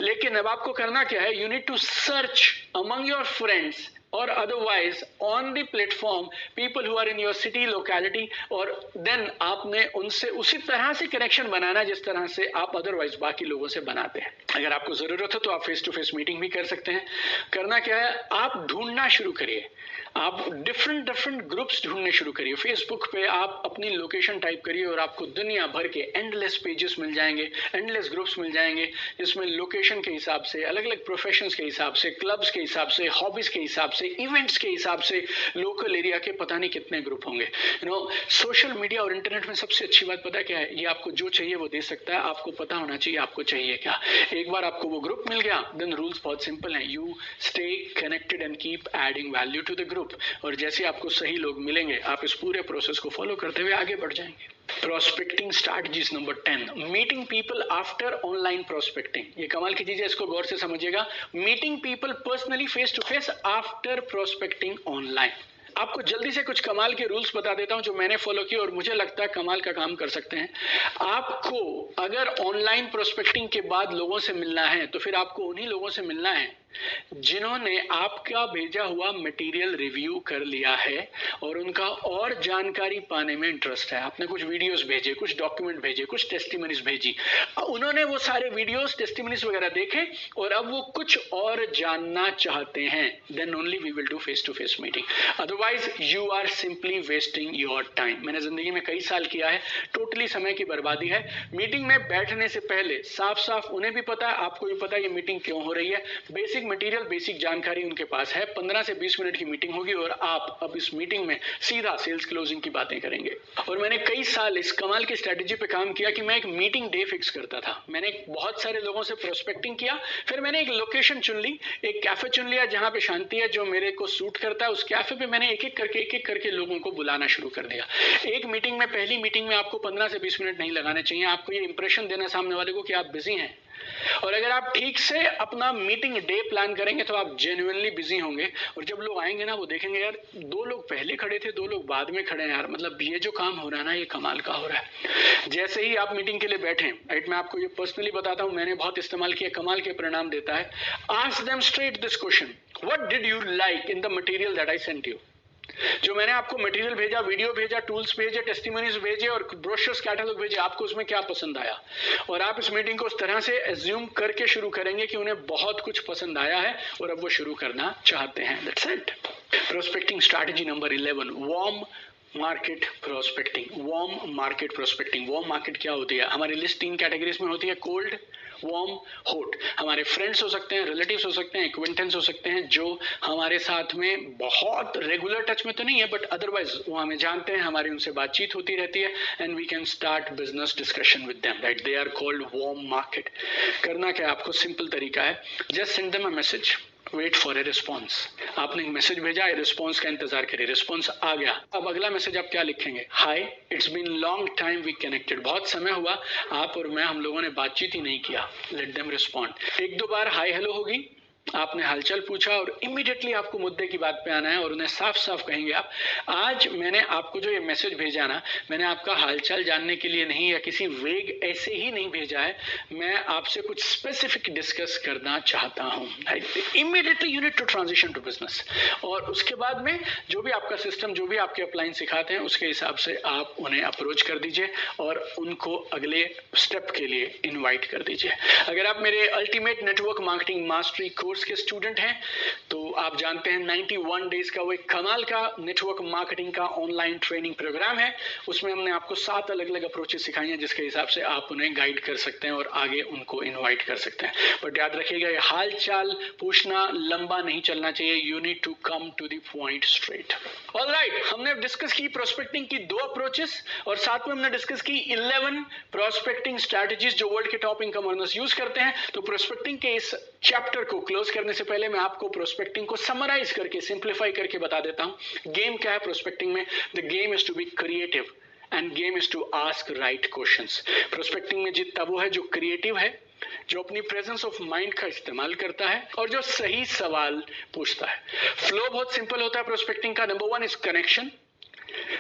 लेकिन अब आपको करना क्या है, you need to search among your friends or otherwise on the platform people who are in your city locality, और then आपने उनसे उसी तरह से कनेक्शन बनाना जिस तरह से आप अदरवाइज बाकी लोगों से बनाते हैं। अगर आपको जरूरत है तो आप फेस टू फेस मीटिंग भी कर सकते हैं। करना क्या है, आप ढूंढना शुरू करिए, आप डिफरेंट ग्रुप्स ढूंढने शुरू करिए। फेसबुक पे आप अपनी लोकेशन टाइप करिए और आपको दुनिया भर के एंडलेस पेजेस मिल जाएंगे, एंडलेस ग्रुप्स मिल जाएंगे, जिसमें लोकेशन के हिसाब से, अलग अलग प्रोफेशंस के हिसाब से, क्लब्स के हिसाब से, हॉबीज के हिसाब से, इवेंट्स के हिसाब से, लोकल एरिया के पता नहीं कितने ग्रुप होंगे। सोशल मीडिया और इंटरनेट में सबसे अच्छी बात पता क्या है, ये आपको जो चाहिए वो दे सकता है। आपको पता होना चाहिए आपको चाहिए क्या। एक बार आपको वो ग्रुप मिल गया, देन रूल्स बहुत सिंपल हैं, you stay connected and keep adding value to the group. और जैसे आपको सही लोग मिलेंगे, आप इस पूरे प्रोसेस को फॉलो करते हुए आगे बढ़ जाएंगे। Prospecting strategies number 10, meeting people after online prospecting. ये कमाल की चीज है, इसको गौर से समझिएगा। Meeting people personally face to face after prospecting online. आपको जल्दी से कुछ कमाल के रूल्स बता देता हूं जो मैंने फॉलो किए और मुझे लगता है कमाल का काम कर सकते हैं। आपको अगर ऑनलाइन प्रोस्पेक्टिंग के बाद लोगों से मिलना है तो फिर आपको उन्हीं लोगों से मिलना है जिन्होंने आपका भेजा हुआ मटेरियल रिव्यू कर लिया है और उनका और जानकारी पाने में इंटरेस्ट है। आपने कुछ वीडियोस भेजे, कुछ डॉक्यूमेंट भेजे, कुछ टेस्टिमनीज भेजी, उन्होंने वो सारे वीडियोस, टेस्टिमनीज वगैरह देखे और अब वो कुछ और जानना चाहते हैं, then only we will do face to face meeting. Otherwise you are simply wasting your time. मैंने जिंदगी में कई साल किया है, टोटली समय की बर्बादी है। मीटिंग में बैठने से पहले साफ साफ उन्हें भी पता है, आपको भी पता है ये मीटिंग क्यों हो रही है। बेसिक मटेरियल, बेसिक जानकारी उनके पास है। 15 से 20 मिनट की मीटिंग होगी और आप अब इस मीटिंग में सीधा सेल्स क्लोजिंग की बातें करेंगे। और मैंने कई साल इस कमाल की स्ट्रेटेजी पे काम किया कि मैं एक मीटिंग डे फिक्स करता था। मैंने बहुत सारे लोगों से प्रोस्पेक्टिंग किया, फिर मैंने एक लोकेशन चुन ली, एक कैफे चुन लिया जहां पे शांति है, जो मेरे को सूट करता है। उस कैफे पे मैंने एक एक करके लोगों को बुलाना शुरू कर दिया। एक मीटिंग में, पहली मीटिंग में आपको 15 से 20 मिनट नहीं लगाने चाहिए। आपको ये इंप्रेशन देना सामने वाले को कि आप बिजी हैं, और अगर आप ठीक से अपना मीटिंग डे प्लान करेंगे तो आप जेन्युइनली बिजी होंगे। और जब लोग आएंगे ना, वो देखेंगे यार 2 लोग पहले खड़े थे, 2 लोग बाद में खड़े हैं, यार मतलब ये जो काम हो रहा है ना, ये कमाल का हो रहा है। जैसे ही आप मीटिंग के लिए बैठे, राइट, मैं आपको ये पर्सनली बताता हूं, मैंने बहुत इस्तेमाल किया, कमाल के परिणाम देता है। Ask them straight this question, what did you like in the material that I sent you. जो मैंने आपको मटेरियल भेजा, वीडियो भेजा, टूल्स भेजे, टेस्टिमोनीज भेजे और ब्रोशर्स कैटलॉग भेजे, आपको उसमें क्या पसंद आया? और आप इस मीटिंग को उस तरह से एज्यूम करके शुरू करेंगे कि उन्हें बहुत कुछ पसंद आया है और अब वो शुरू करना चाहते हैं। That's it. Prospecting strategy number 11, warm market prospecting. Warm market prospecting. Warm market क्या होती है? हमारी लिस्ट 3 कैटेगरीज में होती है, कोल्ड, वार्म, हॉट। हमारे फ्रेंड्स हो सकते हैं, रिलेटिव्स हो सकते हैं, एक्वेंटेंस हो सकते हैं, जो हमारे साथ में बहुत रेगुलर टच में तो नहीं है बट अदरवाइज वो हमें जानते हैं, हमारी उनसे बातचीत होती रहती है and we can start business discussion with them, right? They are called warm market. करना क्या है आपको? सिंपल तरीका है, just send them a message, wait for a response. आपने एक मैसेज भेजा है, रिस्पॉन्स का इंतजार करिए, रिस्पॉन्स आ गया। अब अगला मैसेज आप क्या लिखेंगे? Hi, it's been long time we connected. बहुत समय हुआ आप और मैं, हम लोगों ने बातचीत ही नहीं किया। Let them respond. 1-2 बार हाय हेलो होगी, आपने हालचाल पूछा और इमीडिएटली आपको मुद्दे की बात पे आना है और उन्हें साफ साफ कहेंगे आप, आज मैंने आपको जो ये मैसेज भेजा ना, मैंने आपका हालचाल जानने के लिए नहीं या किसी वेग ऐसे ही नहीं भेजा है, मैं आपसे कुछ स्पेसिफिक डिस्कस करना चाहता हूँ। Immediately you need to transition to business. और उसके बाद में जो भी आपका सिस्टम, जो भी आपके अपलाइन सिखाते हैं, उसके हिसाब से आप उन्हें अप्रोच कर दीजिए और उनको अगले स्टेप के लिए इन्वाइट कर दीजिए। अगर आप मेरे ultimate network marketing mastery course के स्टूडेंट हैं तो आप जानते हैं 91 डेज का वो एक कमाल का नेटवर्क मार्केटिंग का ऑनलाइन ट्रेनिंग प्रोग्राम है। उसमें हमने आपको 7 अलग अलग अप्रोचेस सिखाई हैं जिसके हिसाब से आप उन्हें गाइड कर सकते हैं और आगे उनको इनवाइट कर सकते हैं। बट याद रखिएगा, ये हाल चाल पूछना लंबा नहीं चलना चाहिए। You need to come to the point straight. Alright, हमने डिस्कस की प्रोस्पेक्टिंग की 2 अप्रोचेस और साथ में हमने डिस्कस की 11 प्रोस्पेक्टिंग स्ट्रैटेजीज जो वर्ल्ड के टॉप इनकम अर्नर्स यूज करते हैं। तो प्रोस्पेक्टिंग के इस चैप्टर को क्लोज करने से पहले मैं आपको प्रोस्पेक्टिंग को समराइज करके, सिंप्लीफाई करके बता देता हूं। गेम क्या है प्रोस्पेक्टिंग में? The game is to be creative and game is to ask right questions. Prospecting में जीतता वो है जो क्रिएटिव है, जो अपनी प्रेजेंस ऑफ माइंड का इस्तेमाल करता है और जो सही सवाल पूछता है। फ्लो बहुत सिंपल होता है प्रोस्पेक्टिंग का। Number 1 is connection,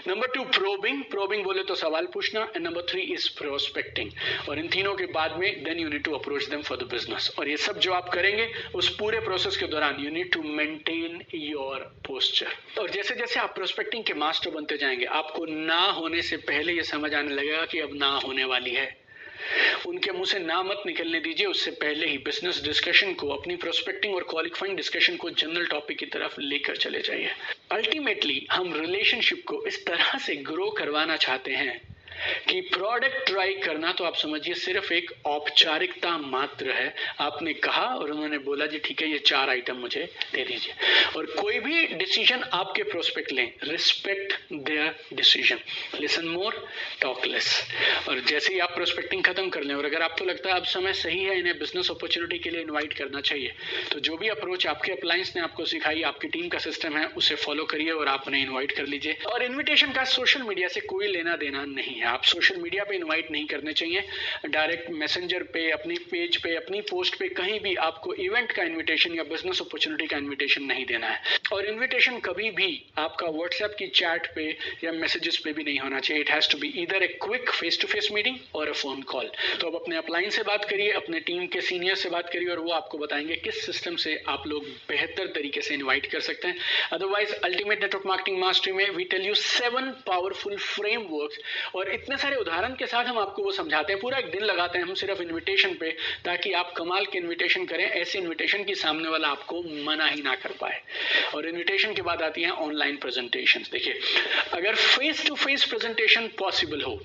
number 2 probing बोले तो सवाल पूछना, एंड नंबर 3 इज प्रोस्पेक्टिंग। और इन तीनों के बाद में then you need to approach them for the business. और ये सब जो आप करेंगे उस पूरे प्रोसेस के दौरान you need to maintain your posture. और जैसे जैसे आप प्रोस्पेक्टिंग के मास्टर बनते जाएंगे, आपको ना होने से पहले ये समझ आने लगेगा कि अब ना होने वाली है। उनके मुंह से ना मत निकलने दीजिए, उससे पहले ही बिजनेस डिस्कशन को, अपनी प्रोस्पेक्टिंग और क्वालिफाइंग डिस्कशन को जनरल टॉपिक की तरफ लेकर चले जाइए। अल्टीमेटली हम रिलेशनशिप को इस तरह से ग्रो करवाना चाहते हैं कि प्रोडक्ट ट्राई करना तो आप समझिए सिर्फ एक औपचारिकता मात्र है। आपने कहा और उन्होंने बोला जी ठीक है, ये 4 आइटम मुझे दे दीजिए। और कोई भी डिसीजन आपके प्रोस्पेक्ट लें, respect there decision, listen more, talk less. और जैसे ही आप प्रोस्पेक्टिंग खत्म कर लें और अगर आपको लगता है अब समय सही है इन्हें बिजनेस अपॉर्चुनिटी के लिए इन्वाइट करना चाहिए, तो जो भी अप्रोच आपके अप्लायंस ने आपको सिखाई, आपकी टीम का सिस्टम है, उसे फॉलो करिए और आप उन्हें इन्वाइट कर लीजिए। और इन्विटेशन का सोशल मीडिया से कोई लेना देना नहीं है। आप सोशल मीडिया पे इनवाइट नहीं करने चाहिए। डायरेक्ट मैसेंजर पे, अपनी पेज पे, अपनी पोस्ट पे, कहीं भी आपको इवेंट का इनविटेशन या बिजनेस अपॉर्चुनिटी का इनविटेशन नहीं देना है। और इनविटेशन कभी भी आपका व्हाट्सएप की चैट पे या मैसेजेस पे भी नहीं होना चाहिए। It has to be either a quick face to face meeting और अ फोन कॉल। तो अब अपने अपलाइन से बात करिए, अपने टीम के सीनियर से बात करिए और वो आपको बताएंगे किस सिस्टम से आप लोग बेहतर तरीके से इनवाइट कर सकते हैं। Otherwise ultimate network marketing mastery में we tell you 7 powerful frameworks और इतने सारे उदाहरण के साथ हम आपको वो समझाते हैं। पूरा एक दिन लगाते हैं हम सिर्फ इनविटेशन पे, ताकि आप कमाल के इनविटेशन करें, ऐसे इनविटेशन की सामने वाला आपको मना ही ना कर पाए। और इनविटेशन के बाद आती हैं ऑनलाइन प्रेजेंटेशन। देखिए, अगर face to face presentation possible हो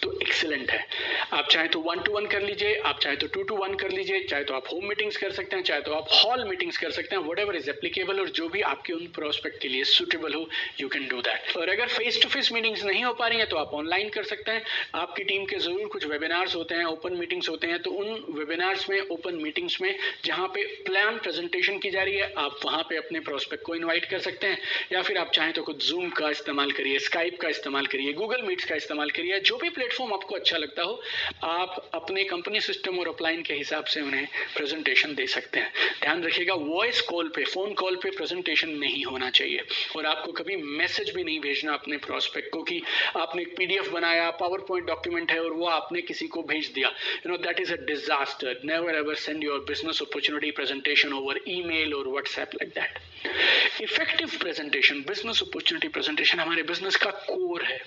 तो एक्सीलेंट है। आप चाहे तो 1-to-1 कर लीजिए, आप चाहे तो 2-to-1 कर लीजिए, चाहे तो आप होम मीटिंग्स कर सकते हैं, चाहे तो आप हॉल मीटिंग्स कर सकते हैं, व्हाटएवर इज एप्लीकेबल और जो भी आपके उन प्रोस्पेक्ट के लिए सुटेबल हो, यू कैन डू दैट। और अगर फेस टू फेस मीटिंग्स नहीं हो पा रही हैं तो आप ऑनलाइन कर सकते हैं। आपकी टीम के जरूर कुछ वेबिनार्स होते हैं, ओपन मीटिंग्स होते हैं, तो उन वेबिनार्स में, ओपन मीटिंग्स में जहां पे प्लान प्रेजेंटेशन की जा रही है, आप वहां पे अपने प्रोस्पेक्ट को इन्वाइट कर सकते हैं। या फिर आप चाहें तो कुछ जूम का इस्तेमाल करिए, स्काइप का इस्तेमाल करिए, गूगल मीट्स का इस्तेमाल करिए, जो भी प्लेटफॉर्म आपको अच्छा लगता हो, आप अपने कंपनी सिस्टम और अपलाइन के हिसाब से उन्हें प्रेजेंटेशन दे सकते हैं। ध्यान रखिएगा, वॉइस कॉल पे, फोन कॉल पे प्रेजेंटेशन नहीं होना चाहिए, और आपको कभी मैसेज भी नहीं भेजना अपने प्रोस्पेक्ट को कि आपने एक पीडीएफ बनाया, पावर पॉइंट डॉक्यूमेंट है और वो आपने किसी को भेज दिया। That is a disaster. Never ever send your business opportunity presentation over email और WhatsApp like that. Effective presentation, business opportunity presentation हमारे बिजनेस का कोर है।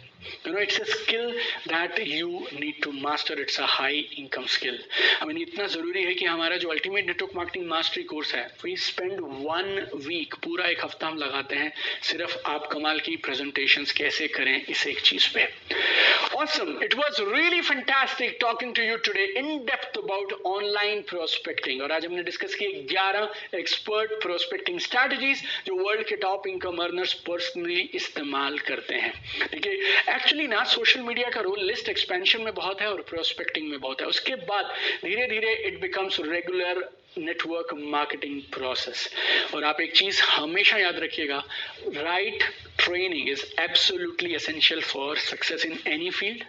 It's a skill that you need to master. It's a high income skill. इतना जरूरी है कि हमारा जो ultimate network marketing mastery course है, वी स्पेंड 1 वीक, पूरा एक हफ्ता हम लगाते हैं सिर्फ आप कमाल की प्रेजेंटेशंस कैसे करें इस एक चीज पे। Awesome. It was really fantastic talking to you today in depth about online prospecting। और आज हमने डिस्कस किए 11 एक्सपर्ट प्रोस्पेक्टिंग स्ट्रैटेजीज जो वर्ल्ड के टॉप इनकम अर्नर्स पर्सनली इस्तेमाल करते हैं। देखिए, एक्चुअली ना सोशल मीडिया का रोल लिस्ट एक्सपेंशन में बहुत है और प्रोस्पेक्टिंग में बहुत है। उसके बाद धीरे धीरे it becomes regular network marketing process. और आप एक चीज हमेशा याद रखिएगा, right training is absolutely essential for success in any field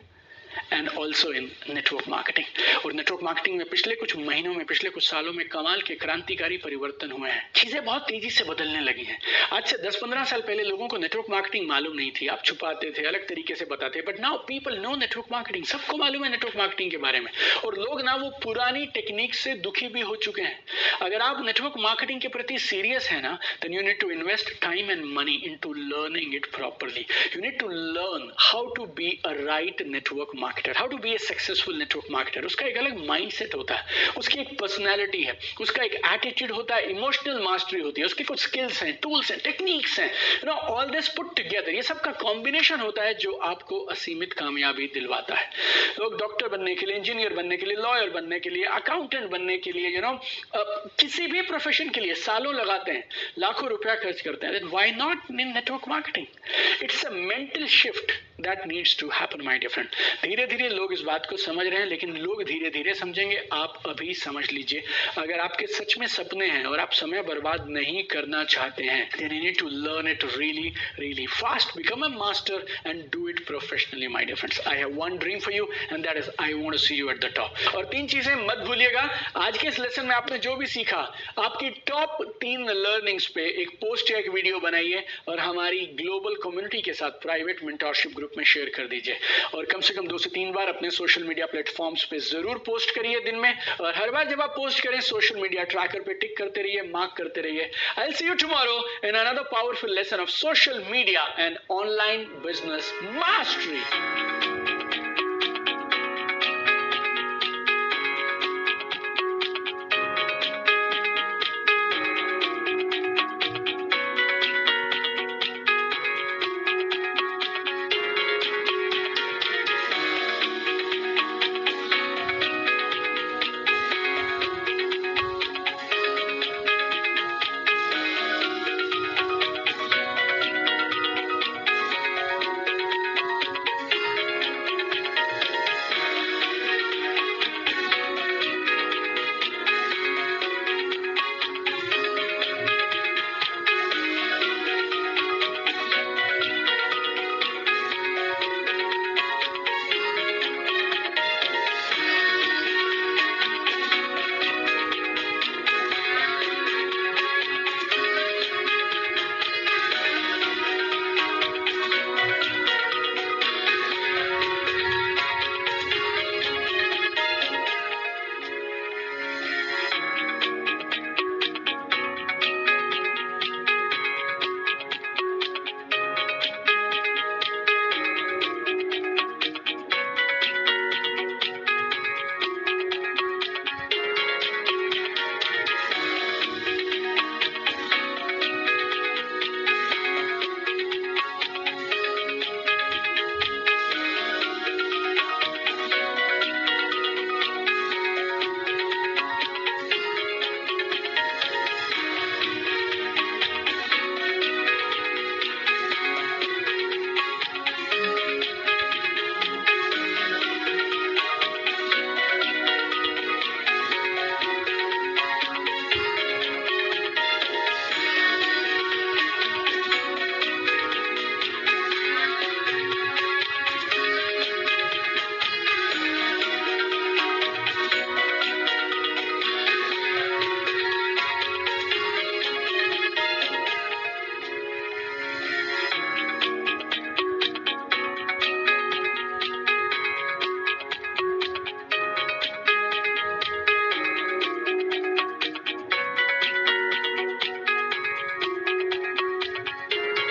and also in network marketing। और नेटवर्क मार्केटिंग में पिछले कुछ महीनों में, पिछले कुछ सालों में कमाल के क्रांतिकारी परिवर्तन हुए हैं। चीजें बहुत तेजी से बदलने लगी हैं। आज से 10-15 साल पहले लोगों को नेटवर्क मार्केटिंग मालूम नहीं थी, आप छुपाते थे, अलग तरीके से बताते, but now people know network marketing. सबको मालूम है नेटवर्क मार्केटिंग के बारे में, और लोग ना वो पुरानी टेक्निक से दुखी भी हो चुके हैं। अगर आप नेटवर्क मार्केटिंग के प्रति सीरियस है ना, then you need to invest time and money into learning it properly। You need to learn how to be a right network marketer, how to be a successful network marketer। उसका एक अलग mindset होता है, उसकी एक personality है, उसका एक एटीट्यूड होता है, इमोशनल मास्टरी होती है, उसके कुछ स्किल्स हैं, टूल्स हैं, टेक्निक्स हैं। ऑल दिस पुट टुगेदर, ये सब का कॉम्बिनेशन होता है जो आपको असीमित कामयाबी दिलवाता है। लोग डॉक्टर बनने के लिए, इंजीनियर बनने के लिए, लॉयर बनने के लिए, अकाउंटेंट बनने के लिए, किसी भी प्रोफेशन के लिए सालों लगाते हैं, लाखों रुपया खर्च करते हैं। Why not in network marketing? It's a mental shift that needs to happen my dear friend. धीरे धीरे लोग इस बात को समझ रहे हैं, लेकिन लोग धीरे धीरे समझेंगे। आप अभी समझ लीजिए, अगर आपके सच में सपने हैं और आप समय बर्बाद नहीं करना चाहते हैं, then you need to learn it really really fast, become a master and do it professionally my dear friends। I have one dream for you and that is I want to see you at the top। और 3 चीजें मत भूलिएगा, आज के इस lesson में आपने जो भी सीखा, आपकी टॉप 3 लर्निंग्स पे एक पोस्ट या एक वीडियो बनाइए और हमारी ग्लोबल कम्युनिटी के साथ प्राइवेट मेंटरशिप ग्रुप में शेयर कर दीजिए। और कम से कम 2 से 3 बार अपने सोशल मीडिया प्लेटफॉर्म्स पे जरूर पोस्ट करिए दिन में, और हर बार जब आप पोस्ट करें सोशल मीडिया ट्रैकर पे टिक करते रहिए, मार्क करते रहिए। I will see you tomorrow in another powerful lesson of social media and online business mastery.